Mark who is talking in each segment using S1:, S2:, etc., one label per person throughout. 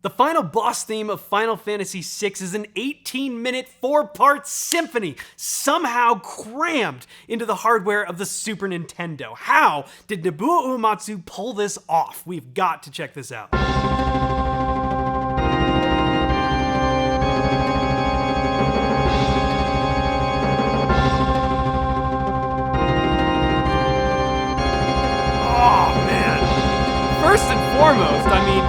S1: The final boss theme of Final Fantasy VI is an 18-minute, 4-part symphony, somehow crammed into the hardware of the Super Nintendo. How did Nobuo Uematsu pull this off? We've got to check this out. First and foremost, I mean,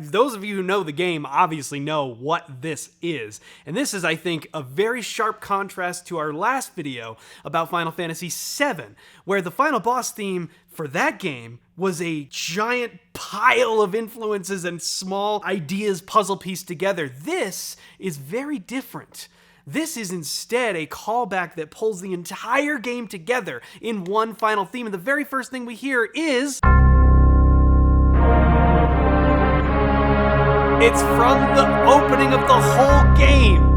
S1: those of you who know the game obviously know what this is. And this is, I think, a very sharp contrast to our last video about Final Fantasy VII, where the final boss theme for that game was a giant pile of influences and small ideas puzzle pieced together. This is very different. This is instead a callback that pulls the entire game together in one final theme. And the very first thing we hear is... it's from the opening of the whole game.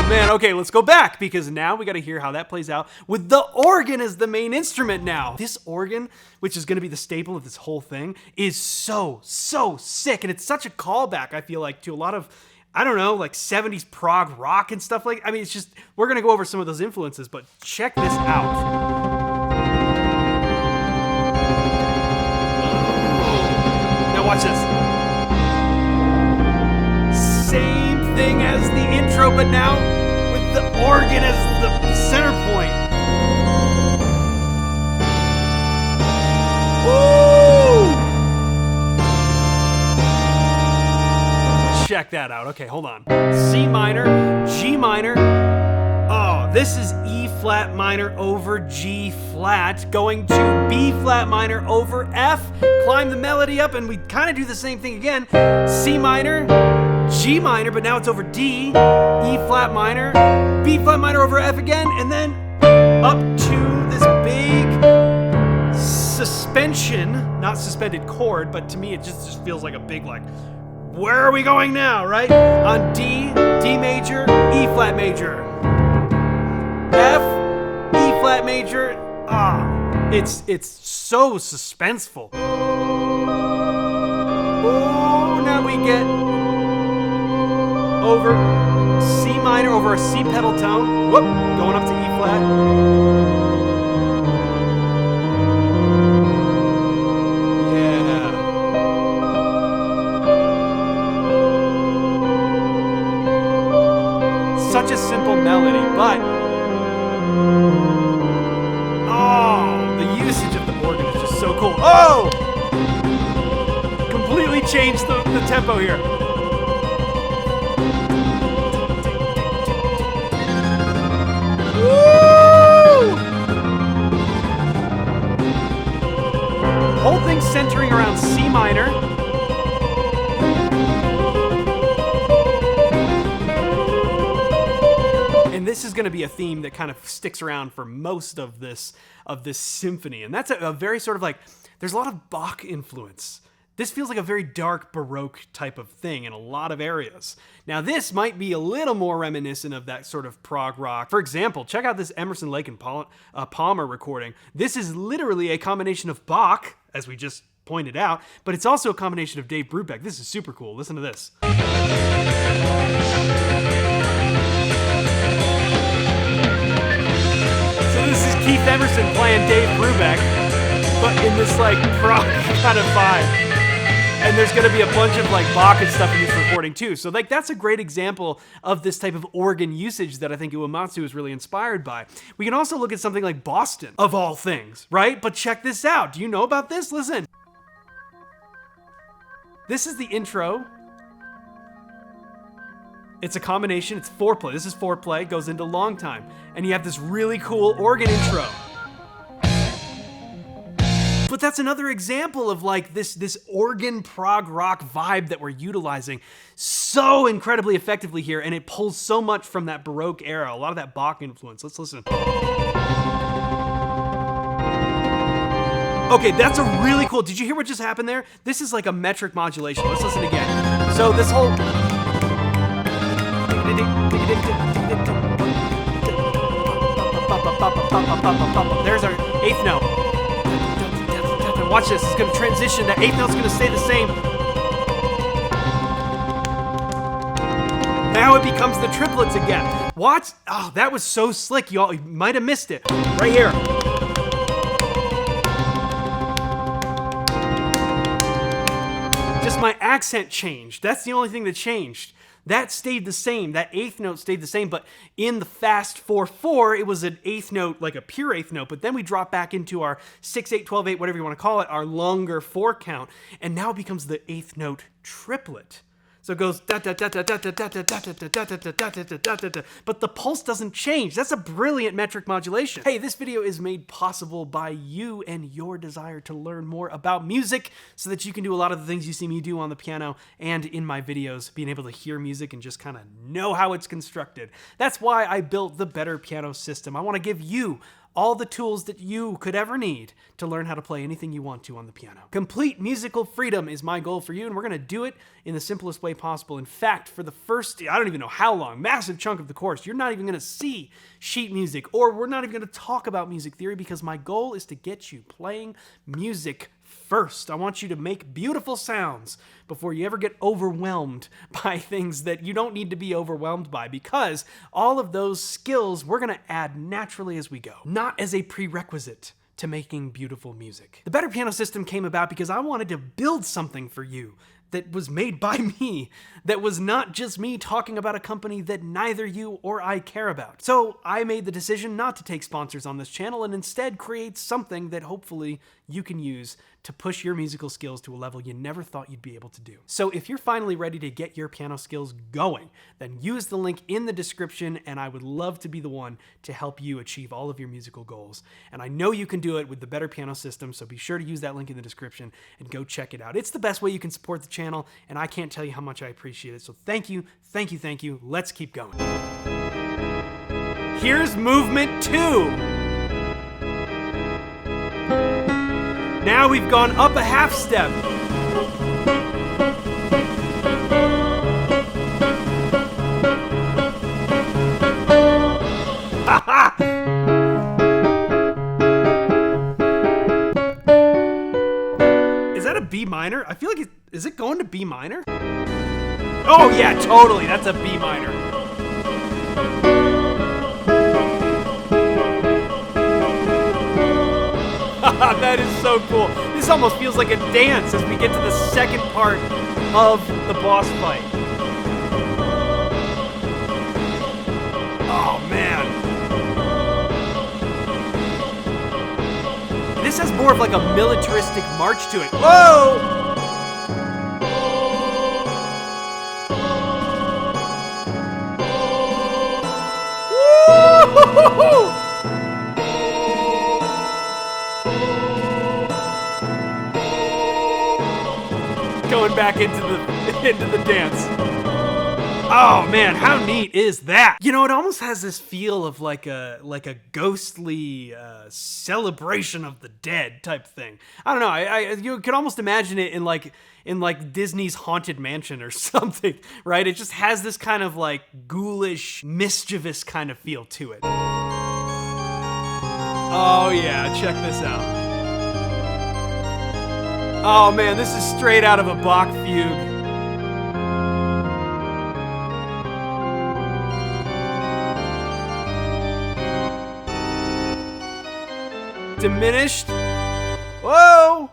S1: Man, okay, let's go back, because now we gotta hear how that plays out with the organ as the main instrument now. This organ, which is gonna be the staple of this whole thing, is so sick, and it's such a callback, I feel like, to a lot of, I don't know, like 70s prog rock and stuff like, I mean, it's just, we're gonna go over some of those influences, but check this out. Now watch this. Same thing as the intro, but now with the organ as the center point. Woo! Check that out. Okay, hold on. C minor, G minor. Oh, this is E flat minor over G flat, going to B flat minor over F. Climb the melody up, and we kind of do the same thing again. C minor, G minor, but now it's over D, E flat minor, B flat minor over F again, and then up to this big suspension, not suspended chord, but to me it just feels like a big, like, where are we going now, right? On D, D major, E flat major, F, E flat major. It's so suspenseful. Oh, now we get over C minor over a C pedal tone. Whoop, going up to E flat. Yeah. Such a simple melody, but the usage of the organ is just so cool. Oh! Completely changed the tempo here. Whole thing centering around C minor. And this is going to be a theme that kind of sticks around for most of this symphony. And that's a very sort of like, there's a lot of Bach influence. This feels like a very dark Baroque type of thing in a lot of areas. Now this might be a little more reminiscent of that sort of prog rock. For example, check out this Emerson, Lake and Palmer recording. This is literally a combination of Bach, as we just pointed out, but it's also a combination of Dave Brubeck. This is super cool. Listen to this. So this is Keith Emerson playing Dave Brubeck, but in this like prog kind of vibe. And there's going to be a bunch of like Bach and stuff in this recording too. So like that's a great example of this type of organ usage that I think Uematsu is really inspired by. We can also look at something like Boston, of all things, right? But check this out. Do you know about this? Listen. This is the intro. It's a combination. It's foreplay. This is foreplay. Goes into long time. And you have this really cool organ intro. But that's another example of like this organ prog rock vibe that we're utilizing so incredibly effectively here, and it pulls so much from that Baroque era, a lot of that Bach influence. Let's listen. Okay, that's a really cool. Did you hear what just happened there? This is like a metric modulation. Let's listen again. So this whole. There's our eighth note. Watch this. It's going to transition. That eighth note's going to stay the same. Now it becomes the triplets again. What? Oh, that was so slick. You might have missed it. Right here. Just my accent changed. That's the only thing that changed. That stayed the same. That eighth note stayed the same, but in the fast 4/4, it was an eighth note, like a pure eighth note, but then we drop back into our 6/8, 12/8, whatever you want to call it, our longer 4 count, and now it becomes the eighth note triplet. So it goes da da da da da da da da da da da da da da da da, but the pulse doesn't change. That's a brilliant metric modulation. Hey, this video is made possible by you and your desire to learn more about music so that you can do a lot of the things you see me do on the piano and in my videos, being able to hear music and just kind of know how it's constructed. That's why I built the Better Piano System. I want to give you all the tools that you could ever need to learn how to play anything you want to on the piano. Complete musical freedom is my goal for you, and we're gonna do it in the simplest way possible. In fact, for the first, I don't even know how long, massive chunk of the course, you're not even gonna see sheet music, or we're not even gonna talk about music theory, because my goal is to get you playing music first. I want you to make beautiful sounds before you ever get overwhelmed by things that you don't need to be overwhelmed by, because all of those skills we're going to add naturally as we go, not as a prerequisite to making beautiful music. The Better Piano System came about because I wanted to build something for you that was made by me, that was not just me talking about a company that neither you or I care about. So I made the decision not to take sponsors on this channel and instead create something that hopefully you can use to push your musical skills to a level you never thought you'd be able to do. So if you're finally ready to get your piano skills going, then use the link in the description, and I would love to be the one to help you achieve all of your musical goals. And I know you can do it with the Better Piano System, so be sure to use that link in the description and go check it out. It's the best way you can support the channel, and I can't tell you how much I appreciate it. So thank you, thank you, thank you. Let's keep going. Here's movement 2. Now we've gone up a half step. Is that a B minor? I feel like is it going to B minor? Oh yeah, totally. That's a B minor. That is so cool. This almost feels like a dance as we get to the second part of the boss fight. Oh man. This has more of like a militaristic march to it. Whoa! Woo! Going back into the dance. Oh man, how neat is that? You know, it almost has this feel of like a ghostly celebration of the dead type thing. I don't know. You could almost imagine it in like Disney's Haunted Mansion or something, right? It just has this kind of like ghoulish, mischievous kind of feel to it. Oh yeah, check this out. Oh man, this is straight out of a Bach fugue. Diminished. Whoa!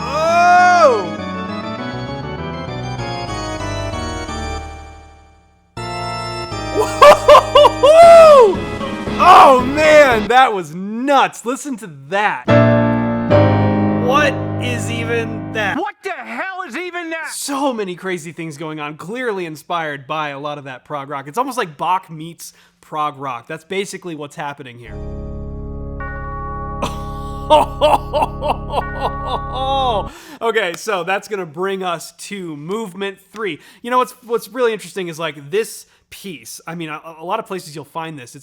S1: Oh! Whoa! Oh man, that was nuts. Listen to that. What is even that?
S2: What the hell is even that?
S1: So many crazy things going on, clearly inspired by a lot of that prog rock. It's almost like Bach meets prog rock. That's basically what's happening here. Okay, so that's gonna bring us to movement 3. You know what's really interesting is like this piece, I mean, a lot of places you'll find this,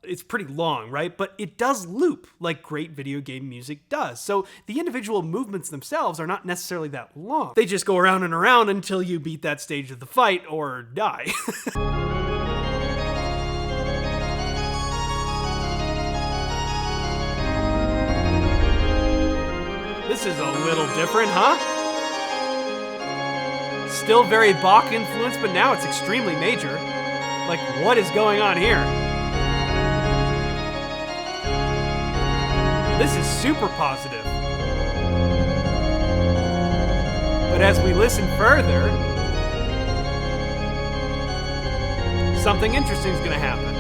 S1: it's pretty long, right? But it does loop like great video game music does. So the individual movements themselves are not necessarily that long. They just go around and around until you beat that stage of the fight or die. This is a little different, huh? Still very Bach influenced, but now it's extremely major. Like, what is going on here? This is super positive. But as we listen further, something interesting is going to happen.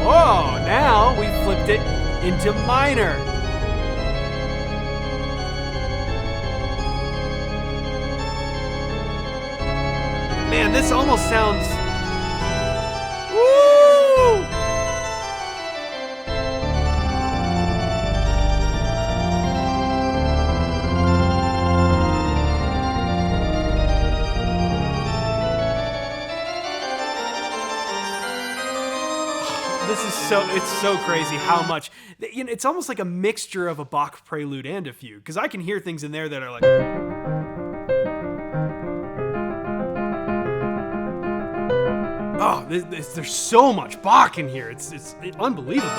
S1: Oh, now we flipped it into minor. Man, this almost sounds... Woo! It's so crazy how much, it's almost like a mixture of a Bach prelude and a fugue, because I can hear things in there that are like, oh, there's so much Bach in here. It's unbelievable.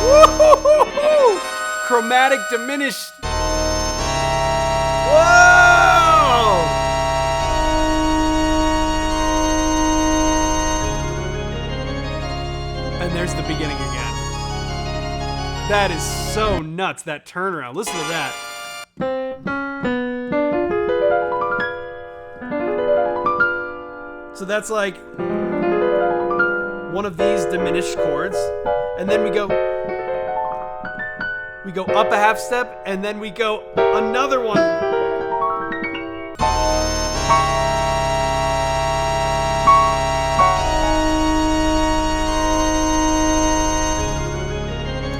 S1: Woo-hoo-hoo-hoo! Chromatic diminished. Whoa! And there's the beginning again. That is so nuts, that turnaround. Listen to that. So that's like one of these diminished chords, and then we go up a half step, and then we go another one.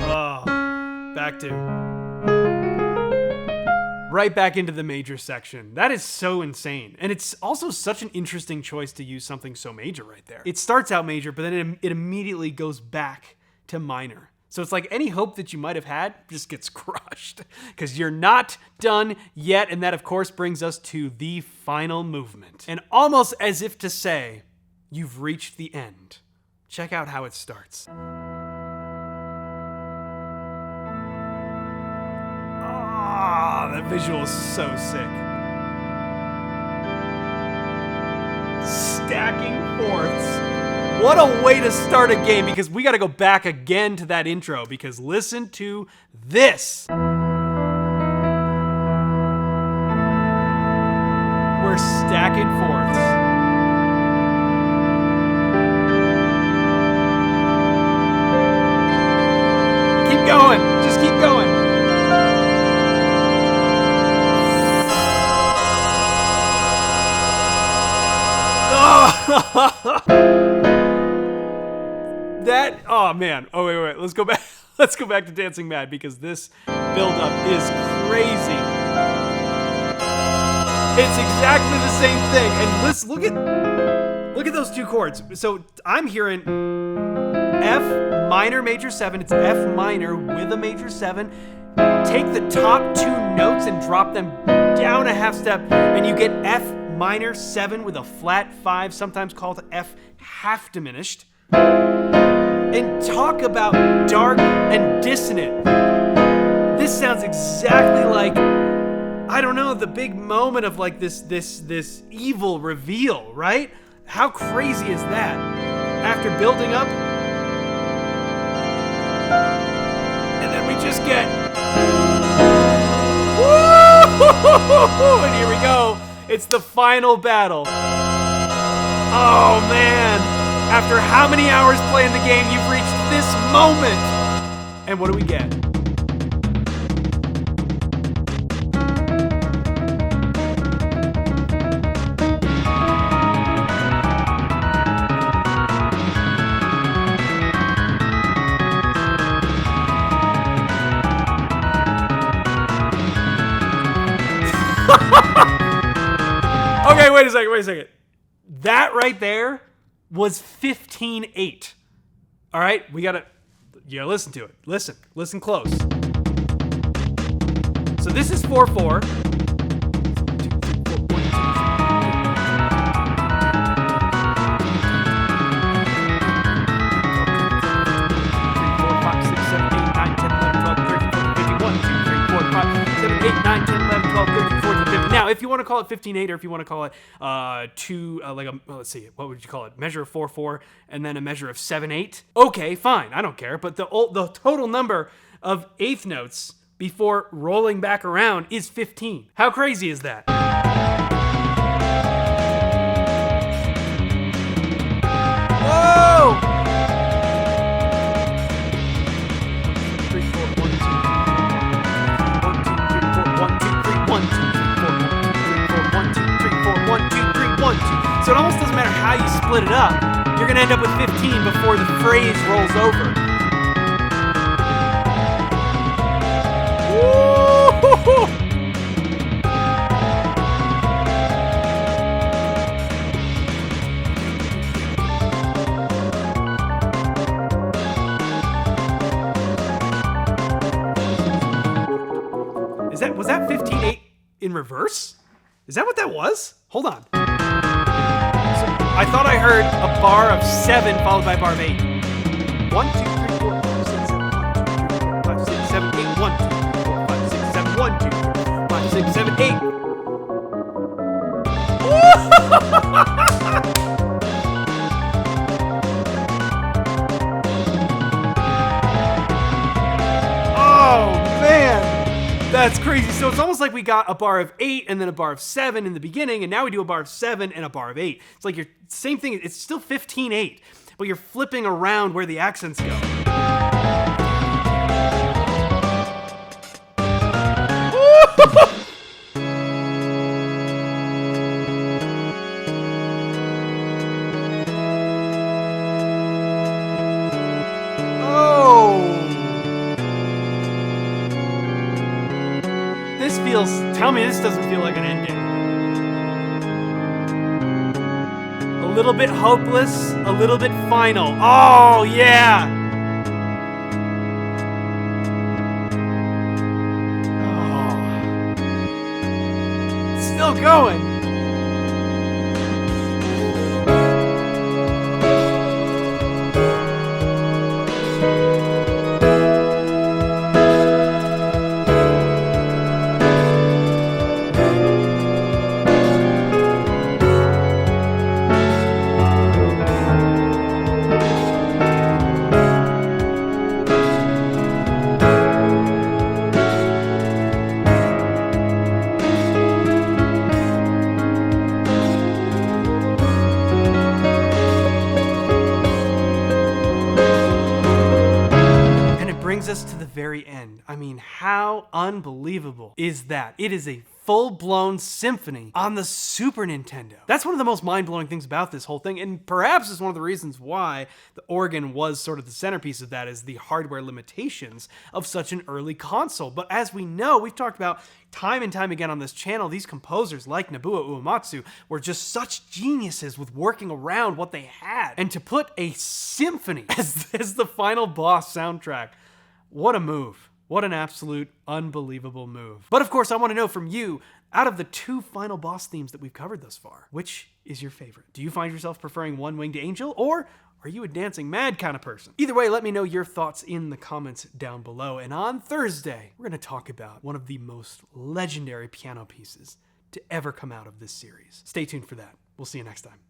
S1: Oh, right back into the major section. That is so insane. And it's also such an interesting choice to use something so major right there. It starts out major, but then it immediately goes back to minor. So it's like any hope that you might have had just gets crushed because you're not done yet. And that, of course, brings us to the final movement. And almost as if to say, you've reached the end. Check out how it starts. Ah, that visual is so sick. Stacking fourths. What a way to start a game, because we got to go back again to that intro, because listen to this. We're stacking fourths. Keep going. Just keep going. Oh man. Oh wait. Let's go back. Let's go back to Dancing Mad, because this build-up is crazy. It's exactly the same thing. And let's look at those two chords. So I'm hearing F minor major 7. It's F minor with a major 7. Take the top two notes and drop them down a half step, and you get F minor 7 with a flat 5, sometimes called F half diminished. And talk about dark and dissonant. This sounds exactly like, I don't know, the big moment of like this evil reveal, right? How crazy is that? After building up, and then we just get, woo! And here we go. It's the final battle. Oh man. After how many hours playing the game, you've reached this moment. And what do we get? wait a second. That right there was 15-8. All right, you gotta listen to it. Listen close. So this is 4/4. 8, 9, 10, 11, 12, 13, 14, 15. Now, if you want to call it 15-8, or if you want to call it let's see, what would you call it? Measure of 4/4, and then a measure of 7/8. Okay, fine, I don't care. But the total number of eighth notes before rolling back around is 15. How crazy is that? Whoa! 3, 4, 1, 2, 1, 2. So it almost doesn't matter how you split it up. You're going to end up with 15 before the phrase rolls over. Woo! Was that 15-8 in reverse? Is that what that was? Hold on. I thought I heard a bar of 7 followed by a bar of 8. 1, 2, 3, 4, 5, 6, 7, 1, 2, 3, 4, 5, 6, 7, 8, 1, 2, 3, 4, 5, 6, 7, 1, 2, 3, 4, 5, 6, 7, 8. Oh, man. That's crazy. So it's almost like we got a bar of 8 and then a bar of 7 in the beginning, and now we do a bar of 7 and a bar of 8. It's like same thing. It's still 15-8, but you're flipping around where the accents go. Tell me this doesn't feel like an ending. A little bit hopeless, a little bit final. Oh, yeah! Oh. Still going. Brings us to the very end. I mean, how unbelievable is that? It is a full-blown symphony on the Super Nintendo. That's one of the most mind-blowing things about this whole thing, and perhaps is one of the reasons why the organ was sort of the centerpiece of that, is the hardware limitations of such an early console. But as we know, we've talked about time and time again on this channel, these composers like Nobuo Uematsu were just such geniuses with working around what they had. And to put a symphony as the final boss soundtrack, what a move. What an absolute unbelievable move. But of course, I want to know from you, out of the 2 final boss themes that we've covered thus far, which is your favorite? Do you find yourself preferring One Winged Angel, or are you a dancing mad kind of person? Either way, let me know your thoughts in the comments down below. And on Thursday, we're going to talk about one of the most legendary piano pieces to ever come out of this series. Stay tuned for that. We'll see you next time.